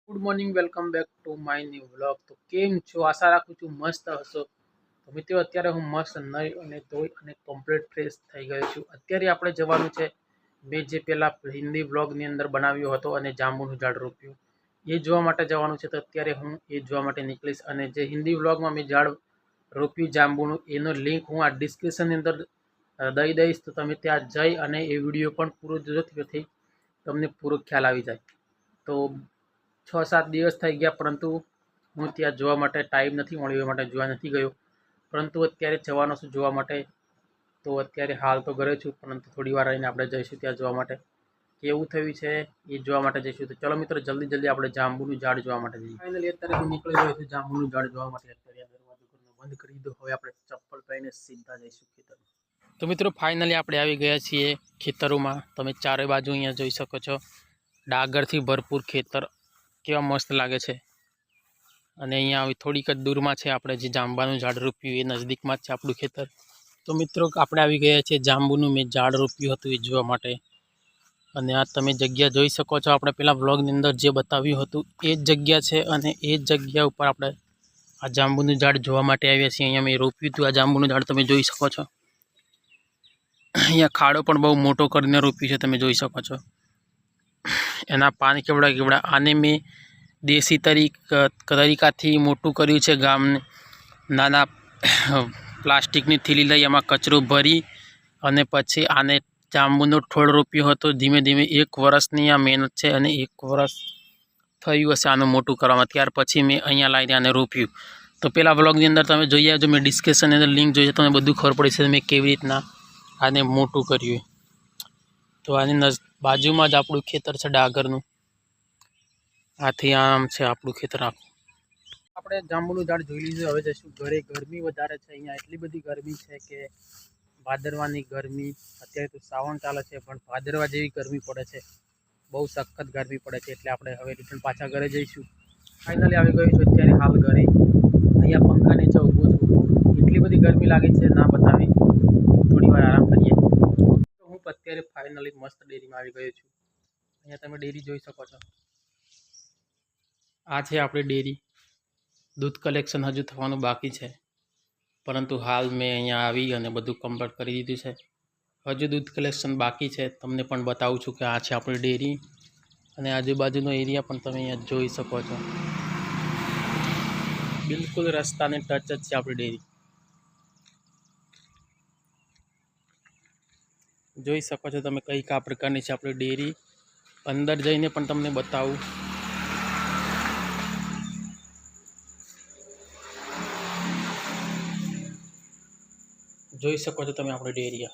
Good morning, welcome back to my new vlog. તો કેમ છો? આશા રાખું છું મસ્ત હશો। તો મિત્રો અત્યારે હું મસ્ત નહીં અને ધોઈ અને કમ્પ્લીટ ફ્રેશ થઈ ગયો છું। અત્યારે આપણે જવાનું છે મેં જે પહેલાં હિન્દી વ્લોગની અંદર બનાવ્યો હતો અને જાંબુનું ઝાડ રોપ્યું એ જોવા માટે જવાનું છે। તો અત્યારે હું એ જોવા માટે નીકળીશ અને જે હિન્દી વ્લોગમાં મેં ઝાડ રોપ્યું જાંબુનું એનો લિંક હું આ ડિસ્ક્રિપ્શનની અંદર દઈ દઈશ। તો તમે ત્યાં જઈ અને એ વિડીયો પણ પૂરો જોજો, તેથી તમને પૂરો ખ્યાલ આવી જાય। તો 6-7 દિવસ થઈ ગયા, પરંતુ હું ત્યાં જોવા માટે ટાઈમ નથી મળ્યો, એ માટે જોવા નથી ગયો। પરંતુ અત્યારે જવાનો છું જોવા માટે। તો અત્યારે હાલ તો ઘરે છું, પરંતુ થોડી વાર રહીને આપણે જઈશું ત્યાં જોવા માટે। કેવું થયું છે એ જોવા માટે જઈશું। તો ચલો મિત્રો, જલ્દી આપણે જાંબુનું ઝાડ જોવા માટે જઈએ। ફાઇનલી અત્યારે હું નીકળી ગયો છું જાંબુનું ઝાડ જોવા માટે। અત્યારે આ દરવાજો ઘરનો બંધ કરી દીધો, હવે આપણે ચપ્પલ પહેરીને સીધા જઈશું ખેતરમાં। તો મિત્રો ફાઇનલી આપણે આવી ગયા છીએ ખેતરોમાં। તમે ચારે બાજુ અહીંયા જોઈ શકો છો, ડાગરથી ભરપૂર ખેતર કેવા મસ્ત લાગે છે। અને અહીંયા આવી થોડીક જ દૂરમાં છે આપણે જે જાંબાનું ઝાડ રોપ્યું એ નજદીકમાં જ છે આપણું ખેતર। તો મિત્રો આપણે આવી ગયા છીએ જાંબુનું મેં ઝાડ રોપ્યું હતું એ જોવા માટે। અને આ તમે જગ્યા જોઈ શકો છો, આપણે પેલા વ્લોગની અંદર જે બતાવ્યું હતું એ જ જગ્યા છે। અને એ જ જગ્યા ઉપર આપણે આ જાંબુનું ઝાડ જોવા માટે આવ્યા છીએ। અહીંયા મેં રોપ્યું હતું આ જાંબુનું ઝાડ, તમે જોઈ શકો છો। અહીંયા ખાડો પણ બહુ મોટો કરીને રોપ્યું છે, તમે જોઈ શકો છો। એના પાન કેવડા આને મેં દેશી તરીકાથી મોટું કર્યું છે। ગામને નાના પ્લાસ્ટિકની થેલી લઈ એમાં કચરો ભરી અને પછી આને જાંબુનો છોડ રોપ્યો હતો। ધીમે ધીમે 1 વર્ષની આ મહેનત છે અને 1 વર્ષ થયું હશે આનું મોટું કરવામાં। ત્યાર પછી મેં અહીંયા લાવીને આને રોપ્યું। તો પેલા વ્લોગની અંદર તમે જોઈ આવજો, મેં ડિસ્ક્રિપ્શનની અંદર લિંક જોઈ, તમને બધું ખબર પડી છે મેં કેવી રીતના આને મોટું કર્યું। તો આની બાજુમાં જ આપણું ખેતર છે ડાગરનું। આથી આમ છે આપણું ખેતર આખું। આપણે જાંબુનું ઝાડ જોઈ લીધું, હવે જઈશું ઘરે। ગરમી વધારે છે અહીંયા, એટલી બધી ગરમી છે કે ભાદરવાની ગરમી। અત્યારે તો શ્રાવણ ચાલે છે, પણ ભાદરવા જેવી ગરમી પડે છે, બહુ સખત ગરમી પડે છે। એટલે આપણે હવે રિટર્ન પાછા ઘરે જઈશું। ફાઇનલી આવી ગયું છું અત્યારે હાલ ઘરે। અહીંયા પંખા નીચે ઊભો છું, એટલી બધી ગરમી લાગે છે ના બતાવી। થોડી વાર આરામ કરીએ। તો હું અત્યારે ફાઇનલી મસ્ત ડેરીમાં આવી ગયો છું। અહીંયા તમે ડેરી જોઈ શકો છો, આ છે આપણી ડેરી। દૂધ કલેક્શન હજુ થવાનું બાકી છે, પરંતુ હાલ મેં અહીંયા આવી અને બધું કમ્પ્લીટ કરી દીધું છે। હજુ દૂધ કલેક્શન બાકી છે, તમને પણ બતાવું છું કે આ છે આપણી ડેરી। અને આજુબાજુનો એરિયા પણ તમે અહીંયા જોઈ શકો છો, બિલકુલ રસ્તાને ટચ જ છે આપણી ડેરી। જોઈ શકો છો તમે કઈ પ્રકારની છે આપણી ડેરી। અંદર જઈને પણ તમને બતાવું। જોઈ શકો છો તમે આપણે ડેરી।